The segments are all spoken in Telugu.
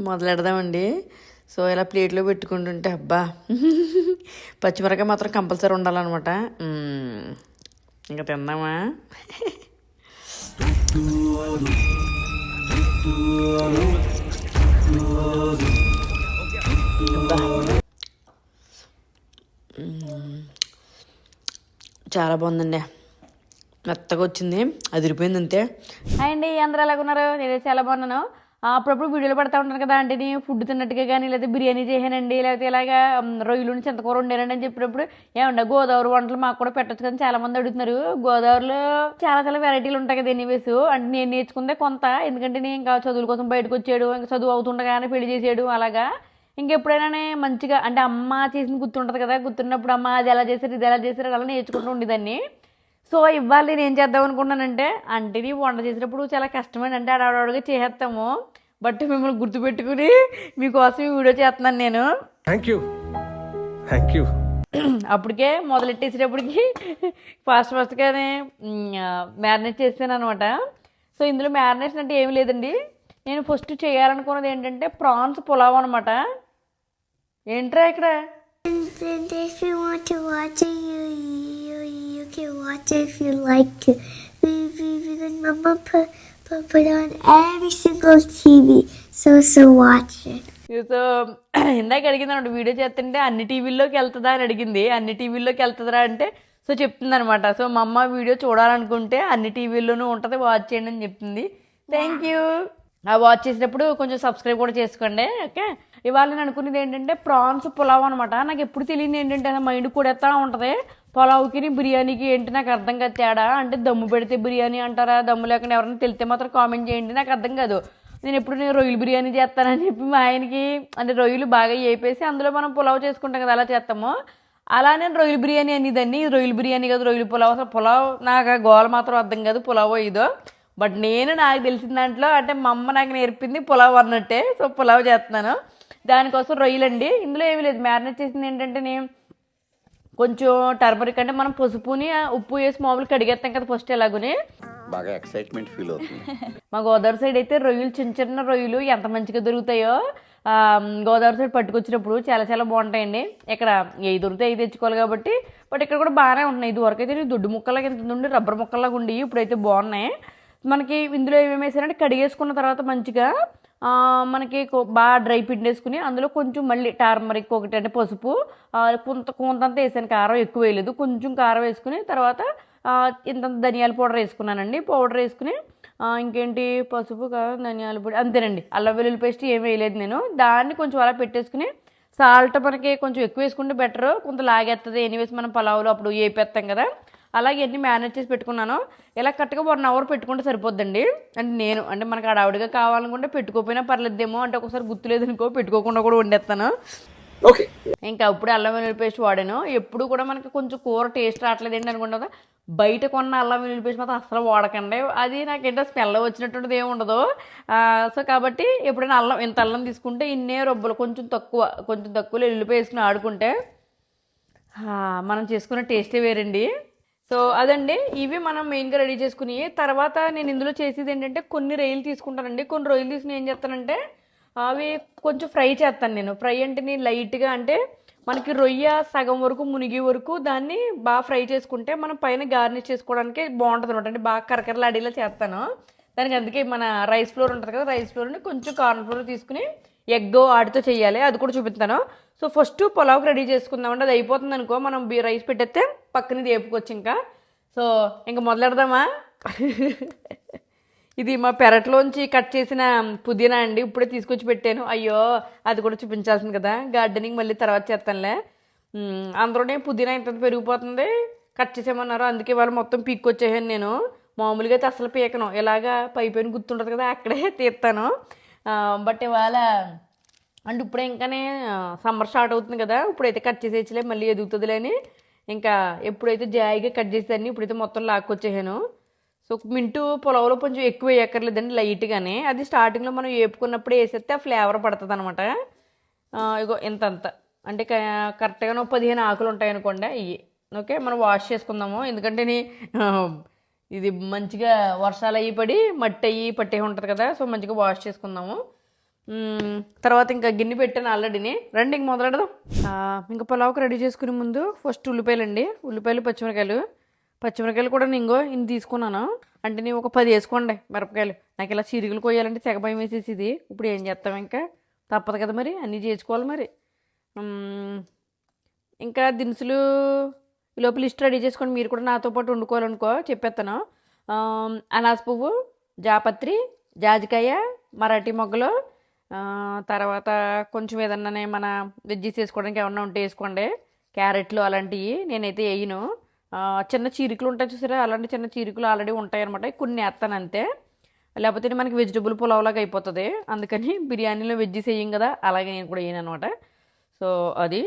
మొదలెడదామండి. సో ఇలా ప్లేట్లో పెట్టుకుంటుంటే అబ్బా పచ్చిమిరకాయ మాత్రం కంపల్సరీ ఉండాలన్నమాట. ఇంకా తిందామా? చాలా బాగుందండి, మెత్తగా వచ్చింది, అదిరిపోయింది అంతే. హాయ్ అండి, అందరూ ఎలాగున్నారు? నేనైతే చాలా బాగున్నాను. అప్పుడప్పుడు వీడియోలు పెడతా ఉంటాను కదా, అంటే నేను ఫుడ్ తిన్నట్టుగా కానీ, లేకపోతే బిర్యానీ చేశానండి, లేకపోతే ఇలాగా రొయ్యలు చింతకూర వండానండి అని చెప్పినప్పుడు ఏమండ గోదావరి వంటలు మాకు కూడా పెట్టచ్చు కానీ చాలా మంది అడుగుతున్నారు. గోదావరిలో చాలా చాలా వెరైటీలు ఉంటాయి కదా ఎనీవేస్. అంటే నేను నేర్చుకుందే కొంత, ఎందుకంటే నేను ఇంకా చదువుల కోసం బయటకు వచ్చాడు, ఇంకా చదువు అవుతుండగానే పెళ్లి చేసాడు. అలాగా ఇంకెప్పుడైనా మంచిగా అంటే అమ్మ చేసింది గుర్తుంటుంది కదా, గుర్తున్నప్పుడు అమ్మ అది ఎలా చేశారు ఇది ఎలా చేశారు అలా నేర్చుకుంటూ ఉండేదాన్ని. సో ఇవాళ నేను ఏం చేద్దాం అనుకున్నానంటే, అంటే నీ వంట చేసినప్పుడు చాలా కష్టమని అంటే అడవడగా చేసేస్తాము, బట్ మిమ్మల్ని గుర్తుపెట్టుకుని మీకోసం ఈ వీడియో చేస్తున్నాను నేను. Thank you. అప్పటికే మొదలెట్టేసేటప్పటికి ఫాస్ట్గానే మ్యారినేట్ చేసాను అనమాట. సో ఇందులో మ్యారినేషన్ అంటే ఏమి లేదండి, నేను ఫస్ట్ చేయాలనుకున్నది ఏంటంటే ప్రాన్స్ పులావ్ అనమాట. ఏంట్రా ఇక్కడ If you want to watch it, you can watch it if you like to. Because Mama put on every single TV, so watch it. So ఇందాక అడిగింది అనమాట, వీడియో చేస్తుంటే అన్ని టీవీల్లోకి వెళ్తుందా అని అడిగింది. అన్ని టీవీల్లోకి వెళ్తుందా అంటే సో చెప్తుంది అనమాట. సో మా అమ్మ వీడియో చూడాలనుకుంటే అన్ని టీవీల్లోనూ ఉంటుంది, వాచ్ చేయండి అని చెప్తుంది. Thank you. ఆ వాచ్ చేసినప్పుడు కొంచెం సబ్స్క్రైబ్ కూడా చేసుకోండి. ఓకే, ఇవాళ నేను అనుకునేది ఏంటంటే ప్రాన్స్ పులావ్ అనమాట. నాకు ఎప్పుడు తెలియదు ఏంటంటే మైండ్ కూడా ఎత్తా ఉంటుంది, పులావ్కి బిర్యానీకి ఏంటి నాకు అర్థం కాదు తేడా. అంటే దమ్ము పెడితే బిర్యానీ అంటారా, దమ్ము లేకుండా ఎవరైనా తెలితే మాత్రం కామెంట్ చేయండి, నాకు అర్థం కాదు. నేను రొయ్యలు బిర్యానీ చేస్తానని చెప్పి మా ఆయనకి, అంటే రొయ్యలు బాగా వేపేసి అందులో మనం పులావ్ చేసుకుంటాం కదా అలా చేస్తాము, అలా నేను రొయ్యలు బిర్యానీ అనేదాన్ని. రొయ్యలు బిర్యానీ కాదు రొయ్యలు పులావ్. అసలు పులావ్ నాకు ఆ గోల మాత్రం అర్థం కాదు, పులావ్ ఇదో. బట్ నాకు తెలిసిన దాంట్లో అంటే మా అమ్మ నాకు నేర్పింది పులావ్ అన్నట్టే. సో పులావ్ చేస్తున్నాను, దానికోసం రొయ్యలండి. ఇందులో ఏమీ లేదు, మ్యారినేట్ చేసింది ఏంటంటే నేను కొంచెం టర్మరిక్ అంటే మనం పసుపుని ఉప్పు వేసి మామూలు కడిగేస్తాం కదా ఫస్ట్, ఎలాగుని బాగా ఎక్సైట్మెంట్ ఫీల్ అవుతుంది. మా గోదావరి సైడ్ అయితే రొయ్యలు చిన్న చిన్న రొయ్యలు ఎంత మంచిగా దొరుకుతాయో. గోదావరి సైడ్ పట్టుకొచ్చినప్పుడు చాలా చాలా బాగుంటాయండి. ఇక్కడ ఏ దొరుకుతాయి అవి తెచ్చుకోవాలి కాబట్టి, బట్ ఇక్కడ కూడా బాగానే ఉంటున్నాయి. ఇది వరకు అయితే దొడ్డు ముక్కలాగా ఎంత ఉండి రబ్బర్ ముక్కలాగా ఉండి, ఇప్పుడైతే బాగున్నాయి. మనకి ఇందులో ఏమేమి వేసారంటే కడిగేసుకున్న తర్వాత మంచిగా మనకి బాగా డ్రై పిండి వేసుకుని అందులో కొంచెం మళ్ళీ టర్మరిక్ ఒకటి అంటే పసుపు కొంతంత వేసాను, కారం ఎక్కువ వేయలేదు, కొంచెం కారం వేసుకుని తర్వాత ఇంతంత ధనియాల పౌడర్ వేసుకున్నానండి. పౌడర్ వేసుకుని ఇంకేంటి పసుపు కారం ధనియాల పొడి అంతేనండి. అల్లం వెల్లుల్లి పేస్ట్ ఏం వేయలేదు నేను. దాన్ని కొంచెం అలా పెట్టేసుకుని సాల్ట్ మనకి కొంచెం ఎక్కువ వేసుకుంటే బెటర్, కొంత లాగేస్తుంది ఎనీవేస్ మనం పలావులో అప్పుడు వేపేస్తాం కదా. అలాగే అన్నీ మేనేజ్ చేసి పెట్టుకున్నాను. ఇలా కరెక్ట్గా 1 అవర్ పెట్టుకుంటే సరిపోద్దండి. అంటే మనకు ఆవిడగా కావాలనుకుంటే పెట్టుకోకపోయినా పర్లేదేమో, అంటే ఒకసారి గుర్తులేదనుకో పెట్టుకోకుండా కూడా వండేస్తాను. ఓకే, ఇంకా అప్పుడు అల్లం వెల్లుల్లి పేస్ట్ వాడాను. ఎప్పుడు కూడా మనకి కొంచెం కూర టేస్ట్ రావట్లేదండి అనుకుంటుందా, బయట కొన్న అల్లం వెల్లుల్లి పేస్ట్ మాత్రం అసలు వాడకండి, అది నాకేంటో స్మెల్ వచ్చినటువంటిది ఏమి ఉండదు. సో కాబట్టి ఎప్పుడైనా ఇంత అల్లం తీసుకుంటే ఇన్నే రొబ్బలు కొంచెం తక్కువ వెల్లుల్లిపాయ వేసుకుని ఆడుకుంటే మనం చేసుకునే టేస్టే వేరండి. సో అదండి, ఇవి మనం మెయిన్గా రెడీ చేసుకుని తర్వాత నేను ఇందులో చేసేది ఏంటంటే కొన్ని రొయ్యలు తీసుకుంటానండి. కొన్ని రొయ్యలు తీసుకుని ఏం చేస్తానంటే అవి కొంచెం ఫ్రై చేస్తాను నేను. ఫ్రై అంటే నేను లైట్గా అంటే మనకి రొయ్య సగం వరకు మునిగి వరకు దాన్ని బాగా ఫ్రై చేసుకుంటే మనం పైన గార్నిష్ చేసుకోవడానికి బాగుంటుంది అనమాట. అంటే బాగా కరకరలాడేలా చేస్తాను దానికి. అందుకే మన రైస్ ఫ్లోర్ ఉంటుంది కదా, రైస్ ఫ్లోర్ని కొంచెం కార్న్ ఫ్లోర్ తీసుకుని ఎగ్ ఆడితో చేయాలి, అది కూడా చూపిస్తాను. సో ఫస్ట్ పులావ్కి రెడీ చేసుకుందామంటే అది అయిపోతుంది అనుకో, మనం రైస్ పెట్టేస్తే పక్కన వేపుకోవచ్చు. ఇంకా మొదలెడదామా? ఇది మా పెరట్లోంచి కట్ చేసిన పుదీనా అండి, ఇప్పుడే తీసుకొచ్చి పెట్టాను. అయ్యో అది కూడా చూపించాల్సింది కదా, గార్డెనింగ్ మళ్ళీ తర్వాత చేస్తానులే. అందులోనే పుదీనా ఇంత పెరిగిపోతుంది, కట్ చేసేమన్నారు, అందుకే వాళ్ళు మొత్తం పీక్కొచ్చేసాను నేను. మామూలుగా అయితే అసలు పీకను, ఇలాగా పైపోయిన గుర్తుంటుంది కదా అక్కడే తీస్తాను. బట్ ఇవాళ అంటే ఇప్పుడే ఇంకానే సమ్మర్ స్టార్ట్ అవుతుంది కదా, ఇప్పుడైతే కట్ చేసేయచ్చులే మళ్ళీ ఎదుగుతుందిలే అని ఇంకా ఎప్పుడైతే జాయిగా కట్ చేసేదాన్ని ఇప్పుడైతే మొత్తం లాక్కొచ్చేసాను. సో మింటు పులావులో కొంచెం ఎక్కువ వేయక్కర్లేదండి, లైట్గానే. అది స్టార్టింగ్లో మనం వేపుకున్నప్పుడే వేసేస్తే ఆ ఫ్లేవర్ పడుతుంది అనమాట. ఇగో ఇంతంత అంటే కరెక్ట్గా 15 ఆకులు ఉంటాయి అనుకోండి ఇవి. ఓకే, మనం వాష్ చేసుకుందాము, ఎందుకంటే ఇది మంచిగా వర్షాలు అయ్యి పడి మట్టి అయ్యి పట్టే ఉంటుంది కదా, సో మంచిగా వాష్ చేసుకుందాము. తర్వాత ఇంకా గిన్నె పెట్టాను ఆల్రెడీని. రండి ఇంక మొదలెడదాం. ఇంకా పులావుకి రెడీ చేసుకునే ముందు ఫస్ట్ ఉల్లిపాయలు పచ్చిమిరకాయలు కూడా నేను ఇన్ని తీసుకున్నాను. అంటే నేను ఒక 10 వేసుకోండి మిరపకాయలు. నాకు ఇలా చీరికలు కొయ్యాలంటే తెగ భయం వేసేసి ఇది. ఇప్పుడు ఏం చేస్తాం, ఇంకా తప్పదు కదా మరి, అన్నీ చేసుకోవాలి మరి. ఇంకా దినుసులు ఈ లోపల లిస్ట్ రెడీ చేసుకోండి. మీరు కూడా నాతో పాటు వండుకోవాలనుకో చెప్పేస్తాను. అనాస పువ్వు, జాపత్రి, జాజికాయ, మరాఠీ మొగ్గలు, తర్వాత కొంచెం ఏదన్నా మన వెజ్జీస్ వేసుకోవడానికి ఏమన్నా ఉంటే వేసుకోండి. క్యారెట్లు అలాంటివి నేనైతే వేయను. చిన్న చీరికలు ఉంటాయి చూసారా, అలాంటి చిన్న చీరికలు ఆల్రెడీ ఉంటాయి అనమాట. కొన్ని వేస్తాను అంతే, లేకపోతే మనకి వెజిటబుల్ పులావ్లాగా అయిపోతుంది. అందుకని బిర్యానీలో వెజ్జీస్ వేయం కదా, అలాగే నేను కూడా వేయను అనమాట. సో అది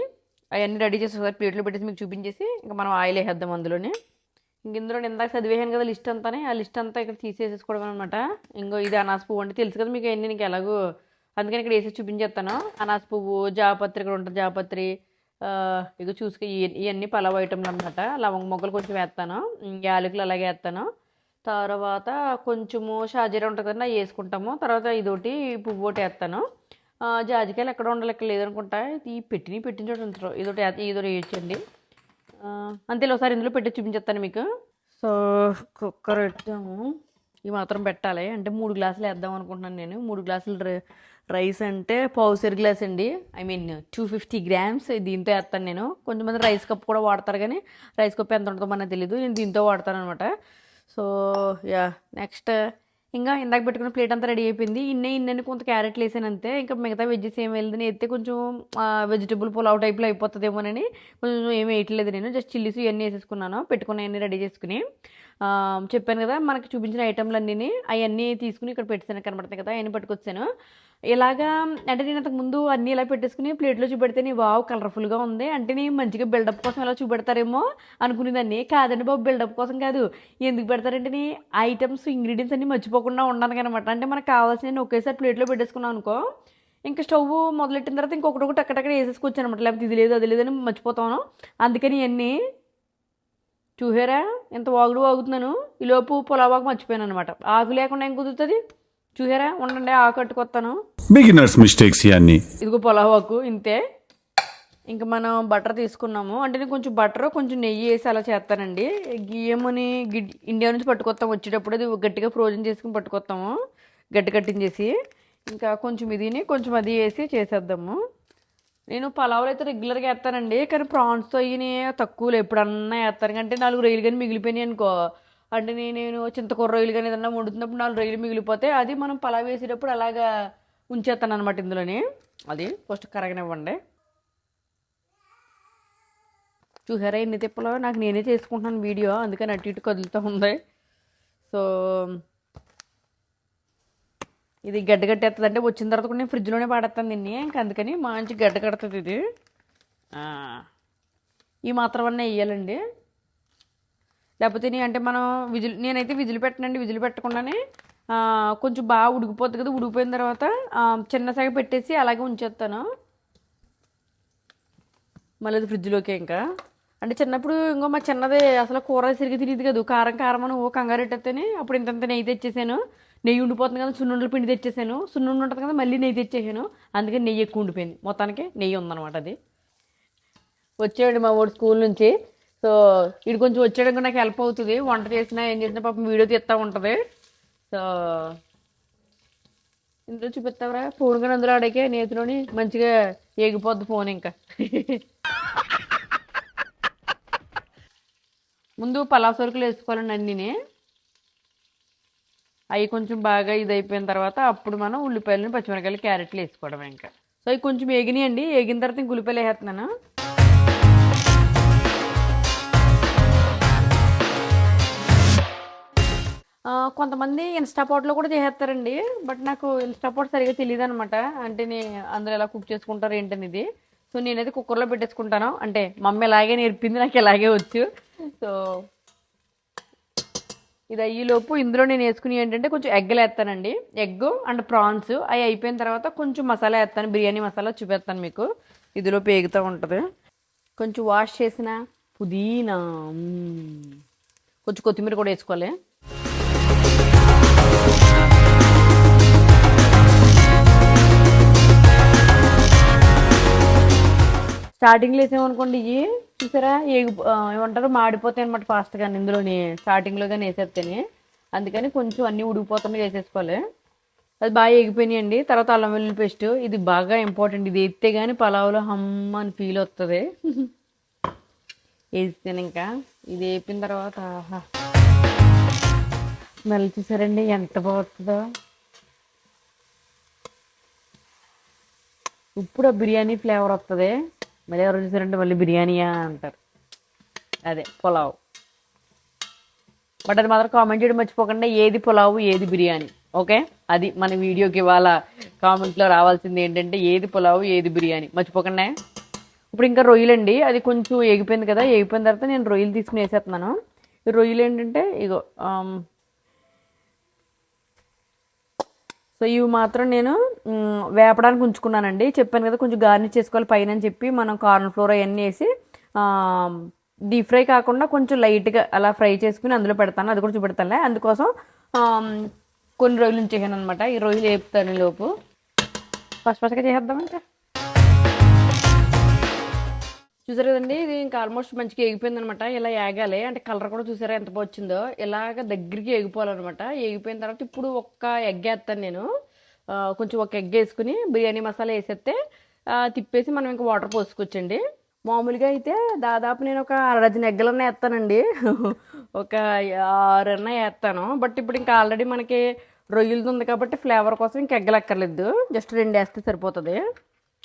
అవన్నీ రెడీ చేసి ఒకసారి ప్లేట్లో పెట్టేసి మీకు చూపించేసి ఇంకా మనం ఆయిల్ వేసేద్దాం అందులోనే. ఇంక ఇందులో ఇందాక చదివేసాను కదా లిస్ట్ అంతానే, ఆ లిస్ట్ అంతా ఇక్కడ తీసేసుకోవడం అనమాట. ఇంకో ఇది అనాస పువ్వు అంటే తెలుసు కదా మీకు అవన్నీ, నీకు ఎలాగో అందుకని ఇక్కడ వేసి చూపించేస్తాను. అనాస పువ్వు, జాపత్రి ఇక్కడ ఉంటుంది, జాపత్రి ఇక చూసుకు ఇవన్నీ పలావ్ ఐటమ్లు అనమాట. లవంగ మొగ్గలు కొంచెం వేస్తాను, యాలకులు అలాగే వేస్తాను. తర్వాత కొంచెము షాజీరా ఉంటుంది కదా వేసుకుంటాము. తర్వాత ఇదొకటి పువ్వు ఒకటి వేస్తాను. జాజికాయలు ఎక్కడ ఉండాలి, ఇక్కడ లేదనుకుంటా. ఈ పెట్టిన చోట ఉంచారు. ఇదొకటి వేయచ్చండి. అంతే ఒకసారి ఇందులో పెట్టి చూపించేస్తాను మీకు. సో కుక్కర్ పెట్టాము, ఇవి మాత్రం పెట్టాలి. అంటే 3 గ్లాసులు వేద్దాం అనుకుంటున్నాను నేను. 3 గ్లాసులు రైస్ అంటే పావుసేరు గ్లాస్ అండి, ఐ మీన్ 250 grams దీంతో వేస్తాను నేను. కొంతమంది రైస్ కప్ కూడా వాడతారు, కానీ రైస్ కప్ ఎంత ఉంటుందో మనకు తెలీదు, నేను దీంతో వాడతాను అనమాట. సో యా నెక్స్ట్ ఇంకా ఇందాక పెట్టుకున్న ప్లేట్ అంతా రెడీ అయిపోయింది. ఇన్ని కొంత క్యారెట్లు వేసాను అంతే. ఇంకా మిగతా వెజ్జెస్ ఏమి వెళ్ళదని ఎత్తే కొంచెం వెజిటబుల్ పులావ్ టైప్లో అయిపోతుందేమోనని కొంచెం ఏమి వేయట్లేదు నేను. జస్ట్ చిల్లీస్ ఇవన్నీ వేసేసుకున్నాను, పెట్టుకుని రెడీ చేసుకుని. చెప్పాను కదా మనకి చూపించిన ఐటమ్లన్నీ అవన్నీ తీసుకుని ఇక్కడ పెట్టాను, కనబడుతుంది కదా, అవన్నీ పట్టుకొచ్చాను. ఇలాగా అంటే నేను అంతకు ముందు అన్నీ ఇలా పెట్టేసుకుని ప్లేట్లో చూపెడితే నీ వావ్ కలర్ఫుల్గా ఉంది అంటే నేను మంచిగా బిల్డప్ కోసం ఇలా చూపెడతారేమో అనుకునేదాన్ని. కాదండి బాబు, బిల్డప్ కోసం కాదు. ఎందుకు పెడతారంటే నీ ఐటమ్స్ ఇంగ్రీడియంట్స్ అన్నీ మర్చిపోకుండా ఉండడానికి అనమాట. అంటే మనకు కావాల్సిన ఒకేసారి ప్లేట్లో పెట్టేసుకున్నాం అనుకో, ఇంకా స్టవ్ మొదలెట్టిన తర్వాత ఇంకొకటి అక్కడక్కడ వేసేసుకోవచ్చు అనమాట. లేకపోతే ఇది లేదు అది లేదని మర్చిపోతాను. అందుకని ఇవన్నీ చూసారా ఎంత వాగుతున్నాను. ఈలోపు పులావాకు మర్చిపోయాను అనమాట. ఆకు లేకుండా ఏం కుదురుతుంది చూసారా, ఉండండి ఆకు కట్టుకొస్తాను. బిగినర్స్ మిస్టేక్స్ ఇవన్నీ. ఇదిగో పులావాకు ఇంతే. ఇంకా మనం బటర్ తీసుకున్నాము. అంటే నేను కొంచెం బటర్ కొంచెం నెయ్యి వేసి అలా చేస్తానండి. గియ్యమని ఇండియా నుంచి పట్టుకొస్తాం వచ్చేటప్పుడు, అది గట్టిగా ఫ్రోజన్ చేసుకుని పట్టుకొస్తాము గట్టి కట్టించేసి. ఇంకా కొంచెం ఇదిని కొంచెం అది వేసి చేసేద్దాము. నేను పలావులు అయితే రెగ్యులర్గా వేస్తానండి, కానీ ప్రాన్స్తో అయ్యి తక్కువలో ఎప్పుడన్నా వేస్తాను. అంటే 4 రొయ్యలు కానీ మిగిలిపోయినాయి అనుకో, అంటే నేను చింతకూర రొయ్యలు కానీ ఏదన్నా వండుతున్నప్పుడు 4 రొయ్యలు మిగిలిపోతే అది మనం పలావ్ వేసేటప్పుడు అలాగా ఉంచేస్తాను అనమాట ఇందులోని. అది ఫస్ట్ కరగనివ్వండి. చూసారా ఎన్ని తిప్పలో, నాకు నేనే చేసుకుంటున్నాను వీడియో, అందుకని అటు ఇటు కదులుతూ ఉంది. సో ఇది గడ్డ కట్టేస్తుంది. అంటే వచ్చిన తర్వాత కూడా నేను ఫ్రిడ్జ్లోనే పాడేస్తాను దీన్ని, ఇంకా అందుకని మంచి గడ్డ కడుతుంది ఇది. ఈ మాత్రం అన్నీ వేయాలండి, లేకపోతే అంటే మనం నేనైతే విజిల్ పెట్టనండి. విజిల్ పెట్టకుండానే కొంచెం బాగా ఉడికిపోతుంది కదా, ఉడికిపోయిన తర్వాత చిన్న సగ పెట్టేసి అలాగే ఉంచేస్తాను మళ్ళీ అది ఫ్రిడ్జ్లోకి. ఇంకా అంటే చిన్నప్పుడు ఇంకో మా చిన్నది అసలు కూర సరిగ్గా తినేది కదా, కారం అని కంగారు పెట్టేస్తేనే అప్పుడు ఇంత నెయ్యి తెచ్చేసాను. నెయ్యి ఉండిపోతుంది కదా, సున్నుండల పిండి తెచ్చేసాను. సున్నుండి ఉంటుంది కదా, మళ్ళీ నెయ్యి తెచ్చేసాను. అందుకని నెయ్యి ఎక్కువ ఉండిపోయింది. మొత్తానికి నెయ్యి ఉందన్నమాట. అది వచ్చేవాడు మా వాడు స్కూల్ నుంచి. సో ఇది కొంచెం వచ్చేయడానికి నాకు హెల్ప్ అవుతుంది. వంట చేసినా ఏం చేసినా పాపం వీడియో తీస్తూ ఉంటుంది. సో ఇందులో చూపిస్తావరా ఫోన్ కానీ అందులో ఆడకే నేతిలోని మంచిగా ఏగిపోద్ది ఫోన్. ఇంకా ముందు పలావ్ సరుకులు వేసుకోవాలండి అన్నీని. అవి కొంచెం బాగా ఇది అయిపోయిన తర్వాత అప్పుడు మనం ఉల్లిపాయలు, పచ్చిమిరకాయలు, క్యారెట్లు వేసుకోవడం. ఇంకా సో అవి కొంచెం వేగినాయండి. వేగిన తర్వాత ఇంక ఉల్లిపాయలు వేసేస్తున్నాను. కొంతమంది ఇన్స్టాపాట్లో కూడా చేసేస్తారండి, బట్ నాకు ఇన్స్టాపాట్ సరిగా తెలియదు అనమాట. అంటే అందులో ఎలా కుక్ చేసుకుంటారు ఏంటనేది. సో నేనైతే కుక్కర్లో పెట్టేసుకుంటాను. అంటే మమ్మీ ఎలాగే నేర్పింది, నాకు ఎలాగే వచ్చు. సో ఇది అయ్యేలోపు ఇందులో నేను వేసుకుని ఏంటంటే కొంచెం ఎగ్గులు వేస్తానండి. ఎగ్ అండ్ ప్రాన్స్ అవి అయిపోయిన తర్వాత కొంచెం మసాలా వేస్తాను, బిర్యానీ మసాలా చూపిస్తాను మీకు. ఇదిలో పేగుతూ ఉంటుంది. కొంచెం వాష్ చేసిన పుదీనా, కొంచెం కొత్తిమీర కూడా వేసుకోవాలి. స్టార్టింగ్లో వేసామనుకోండి ఇవి చూసారా ఏమంటారు మాడిపోతాయి అనమాట ఫాస్ట్గా ఇందులోని స్టార్టింగ్లో కానీ వేసేస్తేనే. అందుకని కొంచెం అన్నీ ఉడికిపోతున్నాయి వేసేసుకోవాలి. అది బాగా ఎగిపోయినాయండి. తర్వాత అల్లం వెల్లుల్లి పేస్ట్, ఇది బాగా ఇంపార్టెంట్. ఇది ఎత్తే కానీ పలావులో హమ్ అని ఫీల్ వస్తుంది. వేస్తాను ఇంకా ఇది వేపిన తర్వాత స్మెల్ చూసారండి ఎంత బాగుంటుందో. ఇప్పుడు ఆ బిర్యానీ ఫ్లేవర్ వస్తుంది. మళ్ళీ ఎవరు చూసారంటే మళ్ళీ బిర్యానీయా అంటారు. అదే పులావ్. బట్ అది మాత్రం కామెంట్ చేయడం మర్చిపోకుండా ఏది పులావు ఏది బిర్యానీ. ఓకే, అది మన వీడియోకి ఇవాళ కామెంట్లో రావాల్సింది ఏంటంటే ఏది పులావు ఏది బిర్యానీ మర్చిపోకుండా. ఇప్పుడు ఇంకా రొయ్యలండి, అది కొంచెం ఎగిపోయింది కదా. ఎగిపోయిన తర్వాత నేను రొయ్యలు తీసుకుని వేసేస్తున్నాను. ఈ రొయ్యలు ఏంటంటే ఇగో సో ఇవి మాత్రం నేను వేపడానికి ఉంచుకున్నానండి. చెప్పాను కదా కొంచెం గార్నిష్ చేసుకోవాలి పైన అని చెప్పి. మనం కార్న్ ఫ్లోర్ అవన్నీ వేసి డీప్ ఫ్రై కాకుండా కొంచెం లైట్గా అలా ఫ్రై చేసుకుని అందులో పెడతాను. అది కూడా చూపెడతానులే. అందుకోసం కొన్ని రొయ్యలు ఉంచేసాను అనమాట. ఈ రొయ్యలు వేపుతాను లోపు. ఫస్ట్గా చేసేద్దామంటే చూసారు కదండి, ఇది ఇంకా ఆల్మోస్ట్ మంచిగా ఎగిపోయింది అనమాట. ఇలా ఏగాలి అంటే కలర్ కూడా చూసారా ఎంత బాగా వచ్చిందో. ఇలాగ దగ్గరికి ఎగిపోవాలన్నమాట. ఎగిపోయిన తర్వాత ఇప్పుడు ఒక్క ఎగ్ వేస్తాను నేను. కొంచెం ఒక ఎగ్ వేసుకుని బిర్యానీ మసాలా వేసేస్తే తిప్పేసి మనం ఇంకా వాటర్ పోసుకోవచ్చండి. మామూలుగా అయితే దాదాపు నేను ఒక 1 డజన్ ఎగ్గలన్నా వేస్తానండి. ఒక 6 వేస్తాను. బట్ ఇప్పుడు ఇంకా ఆల్రెడీ మనకి రొయ్యలది ఉంది కాబట్టి ఫ్లేవర్ కోసం ఇంకా ఎగ్గలు అక్కర్లేదు. జస్ట్ 2 వేస్తే సరిపోతుంది.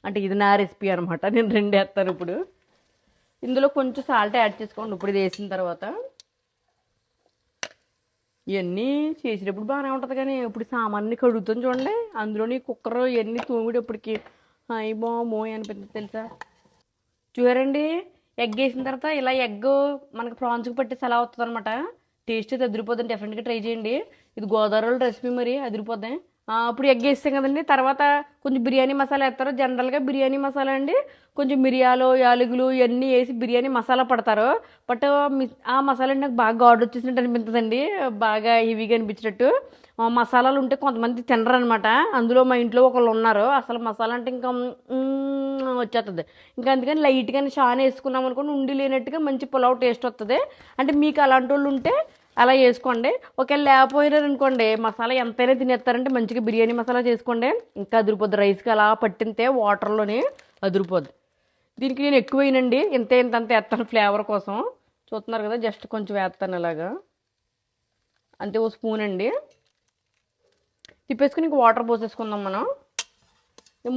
అంటే ఇది నా రెసిపీ అనమాట. నేను 2 వేస్తాను. ఇప్పుడు ఇందులో కొంచెం సాల్ట్ యాడ్ చేసుకోండి. ఇప్పుడు ఇది వేసిన తర్వాత ఇవన్నీ చేసేటప్పుడు బాగానే ఉంటుంది కానీ ఇప్పుడు సామాన్ని కడుగుతాను చూడండి. అందులోని కుక్కర్ ఇవన్నీ తోమిడేప్పటికి అయ్యి బామోయ్ అనిపిస్తుంది తెలుసా. చూసారండి, ఎగ్ వేసిన తర్వాత ఇలా ఎగ్ మనకి ప్రాన్స్కి పట్టేసి అలా అవుతుంది అనమాట. టేస్ట్ అయితే అదిరిపోద్దని డెఫినెట్గా ట్రై చేయండి. ఇది గోదావరి రెసిపీ మరి అదిరిపోద్ది. ఇప్పుడు ఎగ్ వేస్తాం కదండి. తర్వాత కొంచెం బిర్యానీ మసాలా వేస్తారు. జనరల్గా బిర్యానీ మసాలా అండి కొంచెం మిరియాలు యాలకులు ఇవన్నీ వేసి బిర్యానీ మసాలా పడతారు. బట్ ఆ మసాలా నాకు బాగా ఘాటు వచ్చేసినట్టు అనిపిస్తుందండి. బాగా హెవీగా అనిపించినట్టు. మసాలాలు ఉంటే కొంతమంది తినరు అనమాట. అందులో మా ఇంట్లో ఒకళ్ళు ఉన్నారు. అసలు మసాలా అంటే ఇంకా వచ్చేస్తుంది. ఇంకా అందుకని లైట్గానే షాన్ వేసుకున్నాం అనుకోండి ఉండి లేనట్టుగా మంచి పులావ్ టేస్ట్ వస్తుంది. అంటే మీకు అలాంటి వాళ్ళు ఉంటే అలా వేసుకోండి. ఒకవేళ లేకపోయినారు అనుకోండి మసాలా ఎంతైనా తినేస్తారంటే మంచిగా బిర్యానీ మసాలా చేసుకోండి. ఇంకా అదిరిపోద్ది. రైస్కి అలా పట్టింతే వాటర్లోనే అదిరిపోద్ది. దీనికి నేను ఎక్కువ వేయనండి. ఇంత వేస్తాను ఫ్లేవర్ కోసం. చూస్తున్నారు కదా, జస్ట్ కొంచెం వేస్తాను ఇలాగా అంతే. ఓ స్పూన్ అండి. తిప్పేసుకుని ఇంక వాటర్ పోసేసుకుందాం మనం.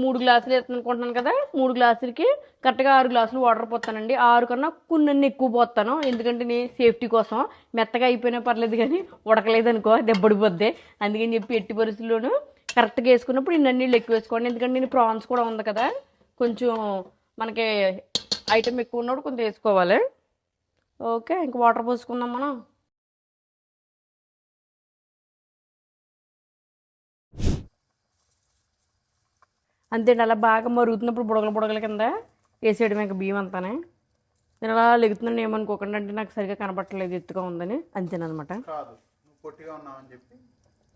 3 గ్లాసులు వేస్తాను అనుకుంటున్నాను కదా. 3 గ్లాసులకి కరెక్ట్గా 6 గ్లాసులు వాటర్ పోతానండి. 6 కన్నా కొన్ని ఎక్కువ పోతాను. ఎందుకంటే నేను సేఫ్టీ కోసం. మెత్తగా అయిపోయినా పర్లేదు కానీ ఉడకలేదు అనుకో దెబ్బడిపోద్ది. అందుకని చెప్పి ఎట్టి పరిస్థితుల్లోనూ కరెక్ట్గా వేసుకున్నప్పుడు ఇన్ని నీళ్ళు ఎక్కువ వేసుకోండి. ఎందుకంటే నేను ప్రాన్స్ కూడా ఉంది కదా, కొంచెం మనకి ఐటెం ఎక్కువ ఉన్నప్పుడు కొంచెం వేసుకోవాలి. ఓకే, ఇంక వాటర్ పోసుకుందాం మనం. అంతేండి, అలా బాగా మరుగుతున్నప్పుడు బుడగల కింద వేసేయడం ఇంకా బియ్యం అంతానే. నేను అలా లెగుతున్నాను ఏమనుకోకుండా, అంటే నాకు సరిగా కనపట్టలేదు ఎత్తుగా ఉందని అంతేనమాట.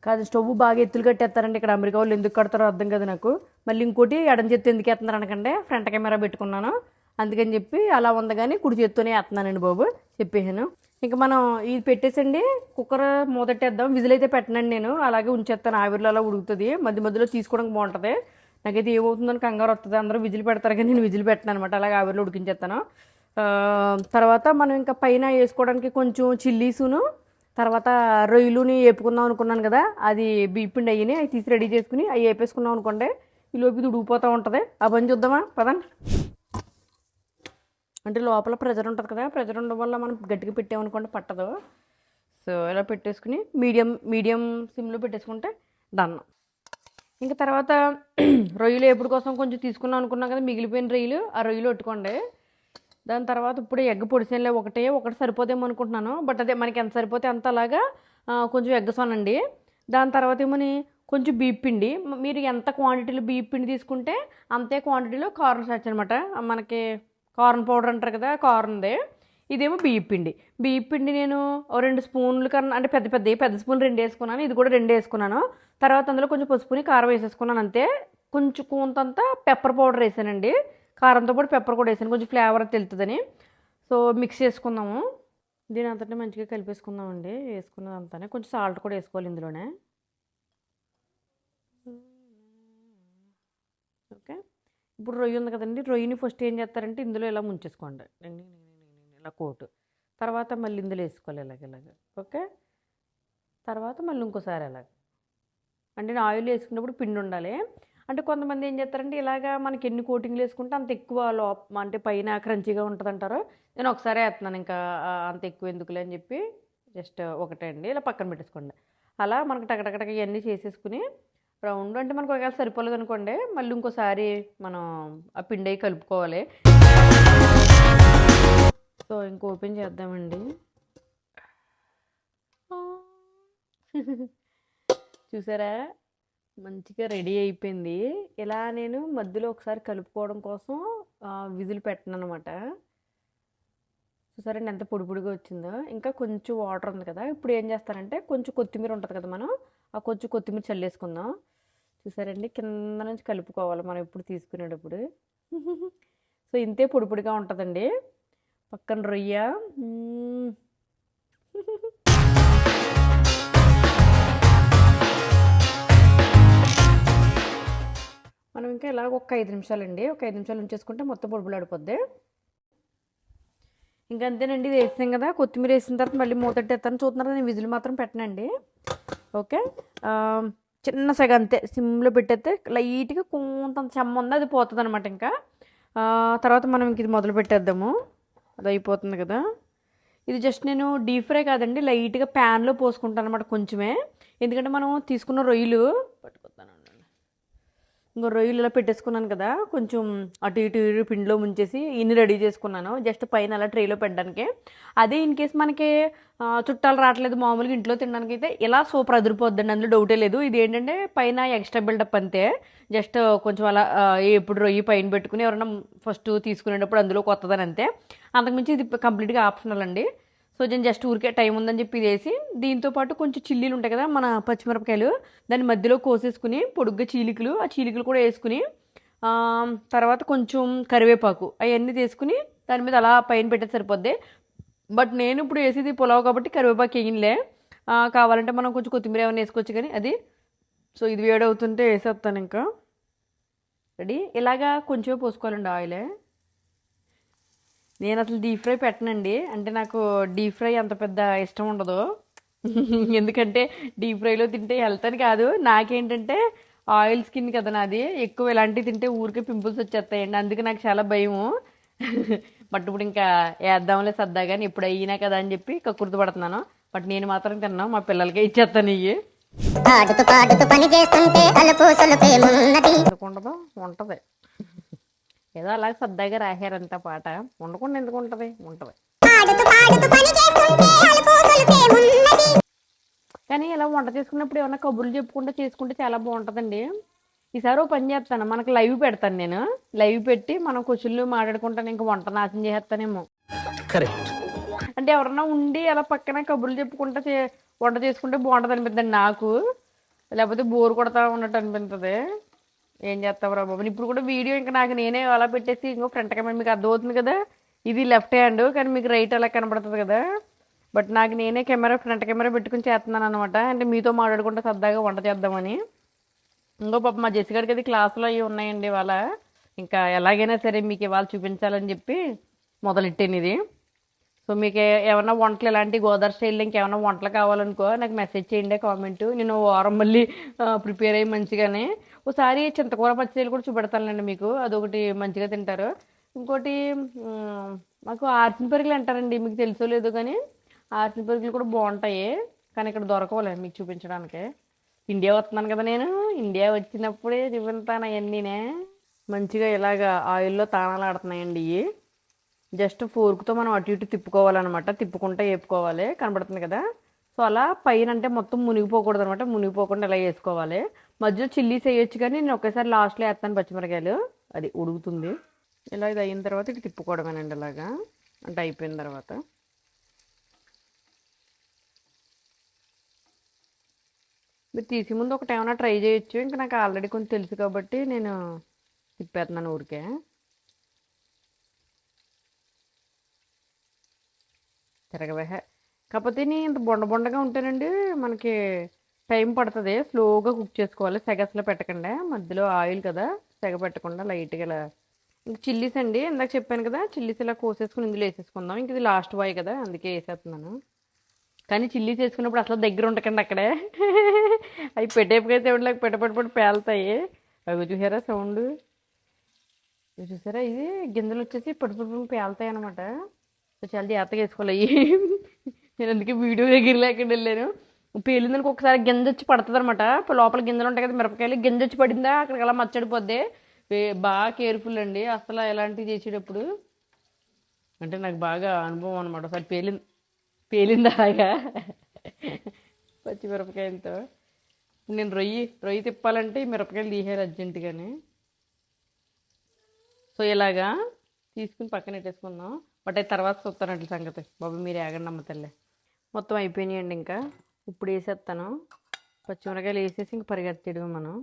కాదు, స్టవ్ బాగా ఎత్తులు కట్టేస్తారండి ఇక్కడ. అమెరికా వాళ్ళు ఎందుకు కడతారో అర్థం కదా నాకు. మళ్ళీ ఇంకోటి ఎడం చేత్తో ఎందుకు వేస్తున్నారు అనకంటే ఫ్రంట్ కెమెరా పెట్టుకున్నాను అందుకని చెప్పి అలా ఉంది. కానీ కుడి చేత్తోనే వేస్తున్నానండి బాబు, చెప్పేసాను. ఇంకా మనం ఇది పెట్టేసండి కుక్కర్ మూతట్టేద్దాం. విజిల్ అయితే పెట్టనండి నేను, అలాగే ఉంచేస్తాను. ఆవిరిలో అలా ఉడుకుతుంది. మధ్యలో తీసుకోవడానికి బాగుంటుంది. నాకైతే ఏమవుతుందని కంగారు వస్తుంది. అందరూ విజిల్ పెడతారు కానీ నేను విజిల్ పెట్టను అనమాట. అలాగే ఆవిరిలో ఉడికించేస్తాను. తర్వాత మనం ఇంకా పైన వేసుకోవడానికి కొంచెం చిల్లీసును, తర్వాత రొయ్యలుని వేపుకుందాం అనుకున్నాను కదా, అది బియ్యపిండి అయ్యి అవి తీసి రెడీ చేసుకుని అవి వేపేసుకున్నాం అనుకోండి. ఈ లోపు ఇది ఉడికిపోతూ ఉంటుంది. ఆ పని చూద్దామా పదండి. అంటే లోపల ప్రెజర్ ఉంటుంది కదా, ప్రెజర్ ఉండడం వల్ల మనం గట్టిగా పెట్టామనుకోండి పట్టదు. సో ఇలా పెట్టేసుకుని మీడియం సిమ్లో పెట్టేసుకుంటే దన్నం. ఇంకా తర్వాత రొయ్యలు ఎప్పుడు కోసం కొంచెం తీసుకున్నాం అనుకున్నాం కదా, మిగిలిపోయిన రొయ్యలు ఆ రొయ్యలు పెట్టుకోండి. దాని తర్వాత ఇప్పుడు ఎగ్ పొడిసేనులే, ఒకటి సరిపోదేమో అనుకుంటున్నాను. బట్ అదే మనకి ఎంత సరిపోతే అంత అలాగా కొంచెం ఎగ్ సొనండి. దాని తర్వాత ఏమని కొంచెం బియ్యం పిండి, మీరు ఎంత క్వాంటిటీలో బియ్యం పిండి తీసుకుంటే అంతే క్వాంటిటీలో కార్న్ స్టార్చ్ అనమాట. మనకి కార్న్ పౌడర్ అంటారు కదా, కార్న్దే. ఇదేమో బియ్యం పిండి నేను 2 స్పూన్లు కన్నా, అంటే పెద్ద స్పూన్ 2 వేసుకున్నాను. ఇది కూడా 2 వేసుకున్నాను. తర్వాత అందులో కొంచెం పసుపుని కారం వేసేసుకున్నాను అంతే. కొంచెం కొంతంతా పెప్పర్ పౌడర్ వేసానండి. కారంతో పాటు పెప్పర్ కూడా వేసాను, కొంచెం ఫ్లేవర్ తెలుతుందని. సో మిక్స్ చేసుకుందాము. దీని అంతటా మంచిగా కలిపేసుకుందామండి. వేసుకున్నదంతానే కొంచెం సాల్ట్ కూడా వేసుకోవాలి ఇందులోనే. ఓకే, ఇప్పుడు రొయ్యి ఉంది కదండి, రొయ్యిని ఫస్ట్ ఏం చేస్తారంటే ఇందులో ఇలా ముంచేసుకోండి, ఇలా కోటు. తర్వాత మళ్ళీ ఇందులో వేసుకోవాలి ఇలాగ. ఓకే, తర్వాత మళ్ళీ ఇంకోసారి ఇలాగ. అంటే నేను ఆయిల్ వేసుకున్నప్పుడు పిండి ఉండాలి. అంటే కొంతమంది ఏం చేస్తారంటే ఇలాగా మనకి ఎన్ని కోటింగ్లు వేసుకుంటే అంత ఎక్కువ అంటే పైన క్రంచీగా ఉంటుంది అంటారు. నేను ఒకసారి వేస్తున్నాను, ఇంకా అంత ఎక్కువ ఎందుకులే అని చెప్పి జస్ట్ ఒకటే అండి. ఇలా పక్కన పెట్టేసుకోండి. అలా మనకు టకటకటక ఇవన్నీ చేసేసుకుని రౌండ్, అంటే మనకు ఒకవేళ సరిపోలేదు అనుకోండి మళ్ళీ ఇంకోసారి మనం ఆ పిండి అయి కలుపుకోవాలి. సో ఇంక ఓపెన్ చేద్దామండి. చూసారా, మంచిగా రెడీ అయిపోయింది. ఇలా నేను మధ్యలో ఒకసారి కలుపుకోవడం కోసం విజిల్ పెట్టను అనమాట. చూసారండి ఎంత పొడి పొడిగా వచ్చిందో. ఇంకా కొంచెం వాటర్ ఉంది కదా, ఇప్పుడు ఏం చేస్తానంటే కొంచెం కొత్తిమీర ఉంటుంది కదా, మనం ఆ కొంచెం కొత్తిమీర చల్లేసుకుందాం. చూసారండి, కింద నుంచి కలుపుకోవాలి మనం ఎప్పుడు తీసుకునేటప్పుడు. సో ఇంతే పొడి పొడిగా ఉంటుందండి. పక్కన రొయ్య. మనం ఇంకా ఇలాగ ఒక 5 నిమిషాలండి, ఒక 5 నిమిషాలు ఉంచేసుకుంటే మొత్తం పొడిపొడిపోద్ది. ఇంకా అంతేనండి, ఇది వేసాం కదా, కొత్తిమీర వేసిన తర్వాత మళ్ళీ మూతట్టేస్తాను. చూస్తున్నారు కదా, నేను విజిల్ మాత్రం పెట్టనండి. ఓకే, చిన్న సగ అంతే సిమ్లో పెట్టేస్తే లైట్గా కొంత చెమ్మ ఉంది, అది పోతుంది అనమాట. ఇంకా తర్వాత మనం ఇంక ఇది మొదలు పెట్టేద్దాము. అది అయిపోతుంది కదా. ఇది జస్ట్ నేను డీప్ ఫ్రై కాదండి, లైట్గా ప్యాన్లో పోసుకుంటాను అనమాట కొంచెమే. ఎందుకంటే మనం తీసుకున్న రొయ్యలు పట్టుకొస్తాను, ఇంకో రొయ్యలు ఇలా పెట్టేసుకున్నాను కదా, కొంచెం అటు ఇటు పిండిలో ముంచేసి ఇన్ని రెడీ చేసుకున్నాను జస్ట్ పైన అలా ట్రేలో పెట్టడానికి. అదే ఇన్ కేస్ మనకి చుట్టాలు రావట్లేదు మామూలుగా ఇంట్లో తినడానికి అయితే ఇలా సూపర్ అదిరిపోద్దండి, అందులో డౌటే లేదు. ఇది ఏంటంటే పైన ఎక్స్ట్రా బిల్డప్ అంతే, జస్ట్ కొంచెం అలా ఎప్పుడు రొయ్యి పైన పెట్టుకుని ఎవరైనా ఫస్ట్ తీసుకునేటప్పుడు అందులో కొత్తదని అంతే. అంతకుమించి ఇది కంప్లీట్గా ఆప్షనల్ అండి. సో నేను జస్ట్ ఊరికే టైం ఉందని చెప్పి ఇది వేసి, దీంతోపాటు కొంచెం చిల్లీలు ఉంటాయి కదా మన పచ్చిమిరపకాయలు, దాన్ని మధ్యలో కోసేసుకుని పొడుగ్గా చీలికలు, ఆ చీలికలు కూడా వేసుకుని తర్వాత కొంచెం కరివేపాకు అవన్నీ తీసుకుని దాని మీద అలా పైన పెట్టేది సరిపోద్ది. బట్ నేను ఇప్పుడు వేసేది పులావ్ కాబట్టి కరివేపాకు వేయలే, కావాలంటే మనం కొంచెం కొత్తిమీర ఏమైనా వేసుకోవచ్చు కానీ అది. సో ఇది వేడవుతుంటే వేసేస్తాను ఇంకా. రెడీ, ఇలాగా కొంచెం పోసుకోవాలండి ఆయిలే. నేను అసలు డీప్ ఫ్రై పెట్టనండి, అంటే నాకు డీప్ ఫ్రై అంత పెద్ద ఇష్టం ఉండదు. ఎందుకంటే డీప్ ఫ్రైలో తింటే హెల్త్ అని కాదు, నాకేంటంటే ఆయిల్ స్కిన్ కదా నాది, ఎక్కువ ఇలాంటివి తింటే ఊరికే పింపుల్స్ వచ్చేస్తాయండి, అందుకే నాకు చాలా భయము. బట్ ఇప్పుడు ఇంకా వేద్దాంలే సరదా కానీ ఇప్పుడు అయినా కదా అని చెప్పి కక్కుర్తి పడుతున్నాను. బట్ నేను మాత్రం తిన్నాను, మా పిల్లలకే ఇచ్చేస్తాను. ఇవి ఉండదు, ఉంటుంది ఏదో అలా సరదాగా రాశారంత పాట, ఉండకుండా ఎందుకు ఉంటుంది, ఉంటుంది. కానీ ఇలా వంట చేసుకున్నప్పుడు ఏమన్నా కబుర్లు చెప్పుకుంటూ చేసుకుంటే చాలా బాగుంటుందండి. ఈసారి ఓ పని చేస్తాను, మనకు లైవ్ పెడతాను, నేను లైవ్ పెట్టి మనం క్వశ్చన్లు మాట్లాడుకుంటాను, ఇంకా వంట నాశనం చేస్తానేమో. అంటే ఎవరన్నా ఉండి అలా పక్కన కబుర్లు చెప్పుకుంటా వంట చేసుకుంటే బాగుంటుంది అనిపిస్తుంది నాకు, లేకపోతే బోర్ కొడతా ఉన్నట్టు అనిపిస్తుంది. ఏం చేస్తావు రా బాబు, ఇప్పుడు కూడా వీడియో ఇంకా నాకు నేనే అలా పెట్టేసి ఇంకో ఫ్రంట్ కెమెరా మీకు అర్థమవుతుంది కదా, ఇది లెఫ్ట్ హ్యాండ్ కానీ మీకు రైట్ అలా కనబడుతుంది కదా. బట్ నాకు నేనే కెమెరా ఫ్రంట్ కెమెరా పెట్టుకుని చేస్తున్నాను అనమాట, అంటే మీతో మాట్లాడుకుంటే సరదాగా వంట చేద్దామని. ఇంకో పాప మా జెసిగాడికి అది క్లాసులో అవి ఉన్నాయండి ఇవాళ, ఇంకా ఎలాగైనా సరే మీకు ఇవాళ చూపించాలని చెప్పి మొదలెట్టాను ఇది. సో మీకు ఏమన్నా వంటలు ఇలాంటి గోదావరి స్టైల్లో ఇంకేమైనా వంటలు కావాలనుకో నాకు మెసేజ్ చేయండి, కామెంట్. నేను వారం మళ్ళీ ప్రిపేర్ అయ్యి మంచిగానే ఒకసారి చింతకూర పచ్చళ్ళు కూడా చూపెడతానండి మీకు, అదొకటి మంచిగా తింటారు. ఇంకోటి మాకు ఆర్సిన పెరుగులు అంటారండి, మీకు తెలుసో లేదో కానీ ఆర్సిన పెరుగులు కూడా బాగుంటాయి, కానీ ఇక్కడ దొరకవులే మీకు చూపించడానికి. ఇండియా వస్తున్నాను కదా నేను, ఇండియా వచ్చినప్పుడే చూపిస్తాను అవన్నీనే. మంచిగా ఇలాగ ఆయిల్లో తానాలు ఆడుతున్నాయండి ఇవి. జస్ట్ ఫోర్క్తో మనం అటు ఇటు తిప్పుకోవాలన్నమాట, తిప్పుకుంటే వేపుకోవాలి, కనబడుతుంది కదా. సో అలా పైన అంటే మొత్తం మునిగిపోకూడదు అనమాట, మునిగిపోకుండా ఇలా వేసుకోవాలి. మధ్యలో చిల్లీస్ వేయొచ్చు కానీ నేను ఒకేసారి లాస్ట్లో వేస్తాను పచ్చిమిరకాయలు, అది ఉడుకుతుంది. ఇలా ఇది అయిన తర్వాత ఇటు తిప్పుకోవడమేనండి, ఇలాగా అంటే అయిపోయిన తర్వాత. మీరు తీసి ముందు ఒకటి ఏమైనా ట్రై చేయొచ్చు, ఇంకా నాకు ఆల్రెడీ కొంచెం తెలుసు కాబట్టి నేను తిప్పేస్తున్నాను ఊరికే. తిరగవే. కాకపోతే ఇంత బొండగా ఉంటేనండి మనకి టైం పడుతుంది. స్లోగా కుక్ చేసుకోవాలి, సెగస్లో పెట్టకుండా. మధ్యలో ఆయిల్ కదా, సెగ పెట్టకుండా లైట్గా ఇలా. ఇంక చిల్లీస్ అండి, ఇందాక చెప్పాను కదా, చిల్లీస్ ఇలా కోసేసుకుని ఇందులో వేసేసుకుందాం. ఇంక ఇది లాస్ట్ బాయ్ కదా, అందుకే వేసేస్తున్నాను. కానీ చిల్లీస్ వేసుకున్నప్పుడు అసలు దగ్గర ఉండకండి అక్కడే. అవి పెట్టేపుకైతే ఇవ్వట్లేక పెట్టపడి పేలుతాయి. అవి చూసారా సౌండ్, చూసారా, ఇది గింజలు వచ్చేసి పడుపు పేలుతాయి అనమాట. సో చాలా జాగ్రత్తగా వేసుకోవాలి. నేను అందుకే వీడియో దగ్గర లేకుండా వెళ్ళాను. పేలిందానికి ఒకసారి గింజ వచ్చి పడుతుంది అనమాట. లోపల గింజలు ఉంటాయి కదా మిరపకాయలు, గింజ వచ్చి పడిందా అక్కడికి అలా మచ్చడిపోద్ది. బాగా కేర్ఫుల్ అండి అసలు ఎలాంటివి చేసేటప్పుడు. అంటే నాకు బాగా అనుభవం అనమాట. ఒకసారి పేలింది అలాగా పచ్చిమిరపకాయలతో. నేను రొయ్యి తిప్పాలంటే ఈ మిరపకాయలు తీసేయాలి అర్జెంటుగానే. సో ఇలాగా తీసుకుని పక్కన పెట్టేసుకుందాం. బట్ అయితే తర్వాత చూస్తానండి సంగతి. బాబు మీరు ఆగండి అమ్మ తల్లి. మొత్తం అయిపోయినాయండి. ఇంకా ఇప్పుడు వేసేస్తాను. పచ్చిమిరకాయలు వేసేసి ఇంక పరిగెత్తడం మనం.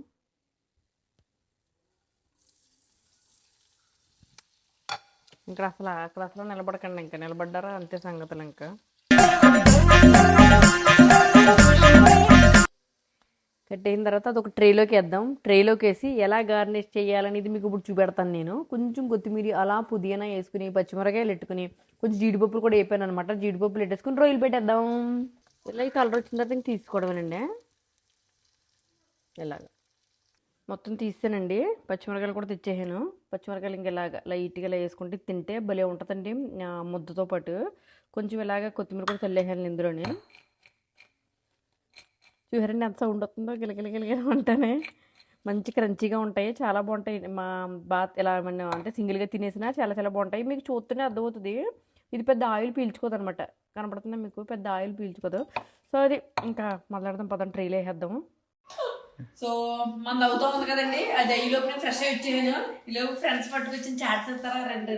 ఇంకా అక్కడ అసలు నిలబడకండి. ఇంకా నిలబడ్డారా అంతే సంగతులు. ఇంకా కట్టయిన తర్వాత అదొక ట్రేలోకి వేద్దాం. ట్రేలోకి వేసి ఎలా గార్నిష్ చేయాలనేది మీకు ఇప్పుడు చూపెడతాను నేను. కొంచెం కొత్తిమీర అలా పుదీనా వేసుకుని పచ్చిమిరకాయలు పెట్టుకుని కొంచెం జీడిపప్పులు కూడా వేపాను అనమాట. జీడిపప్పులు పెట్టేసుకుని రొయ్యలు పెట్టేద్దాం. ఇలా ఈ కలర్ వచ్చిన తర్వాత ఇంక తీసుకోవడమేనండి. ఇలాగ మొత్తం తీసానండి. పచ్చిమిరకాయలు కూడా తెచ్చేసాను. పచ్చిమిరకాయలు ఇంక ఇలాగ లైట్గా ఇలా వేసుకుంటే తింటే భలే ఉంటుందండి ముద్దతో పాటు. కొంచెం ఇలాగ కొత్తిమీర కూడా చల్లేసాను ఇందులోనే. చూసారండి ఎంత సౌండ్ వస్తుందో, గిలగిలగిలగిల ఉంటానే. మంచి క్రంచీగా ఉంటాయి, చాలా బాగుంటాయి. ఇలా ఏమన్నా అంటే సింగిల్గా తినేసినా చాలా చాలా బాగుంటాయి. మీకు చూస్తూనే అర్థమవుతుంది. ఇది పెద్ద ఆయిల్ పీల్చుకోదు అనమాట. కనపడుతుందా మీకు, పెద్ద ఆయిల్ పీల్చుకోదు. సో అది ఇంకా మొదలెడదాం పదండి, ట్రైలో వేసేద్దాము. సో మన అవుతా ఉంది కదండి, అది ఈ లోపు నేను ఫ్రెష్ అయ్యి వచ్చేసాను. ఈ లోపు ఫ్రెండ్స్ పట్టుకొచ్చిన చాట్స్ ఇస్తారా, రెండు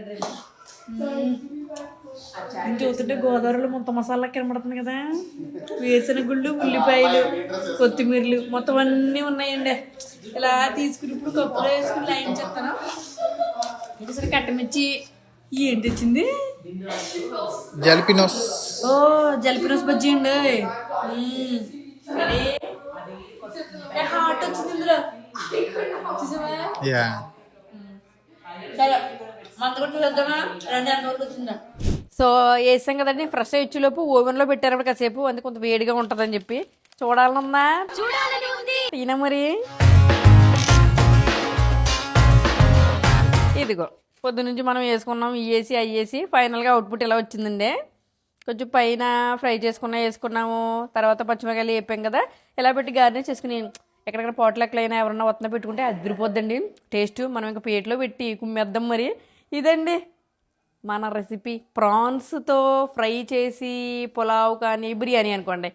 చూస్తుంటే గోదావరిలో మొత్తం మసాలా కనబడుతుంది కదా. వేరుశనగుళ్ళు, ఉల్లిపాయలు, కొత్తిమీరలు మొత్తం అన్నీ ఉన్నాయండి. ఇలా తీసుకుని ఇప్పుడు కప్పులో వేసుకుని లైన్ చెప్తాను. ఒకసారి కట్టమిర్చి ఏంటి వచ్చింది, జల్పినోస్. ఓ జల్పినోస్ బజ్జీ అండి. హాట్ వచ్చింది ఇందులో చూసావా. సరే మంత కొట్టి వద్దామా, రెండు వరకు వచ్చిందా. సో వేసాం కదండి. ఫ్రెష్ ఇచ్చేలోపు ఓవెన్లో పెట్టారు కాసేపు, అందుకే కొంత వేడిగా ఉంటుందని చెప్పి. చూడాలనుందా, తిన మరి. ఇదిగో పొద్దునుంచి మనం వేసుకున్నాం, ఇవేసి అయ్యేసి ఫైనల్గా అవుట్పుట్ ఇలా వచ్చిందండి. కొంచెం పైన ఫ్రై వేసుకున్నాము. తర్వాత పచ్చిమిరకాయలు వేపాం కదా, ఇలా పెట్టి గార్నిష్ చేసుకుని ఎక్కడెక్కడ పోట్లెక్కలైనా ఎవరన్నా వత్తన పెట్టుకుంటే అదిరిపోద్దండి టేస్ట్. మనం ఇంకా ప్లేట్లో పెట్టి కుమ్మేద్దాం మరి. ఇదండి మన రెసిపీ. ప్రాన్స్తో ఫ్రై చేసి పులావ్ కానీ బిర్యానీ అనుకోండి.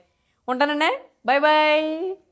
ఉంటానండి, బాయ్ బాయ్.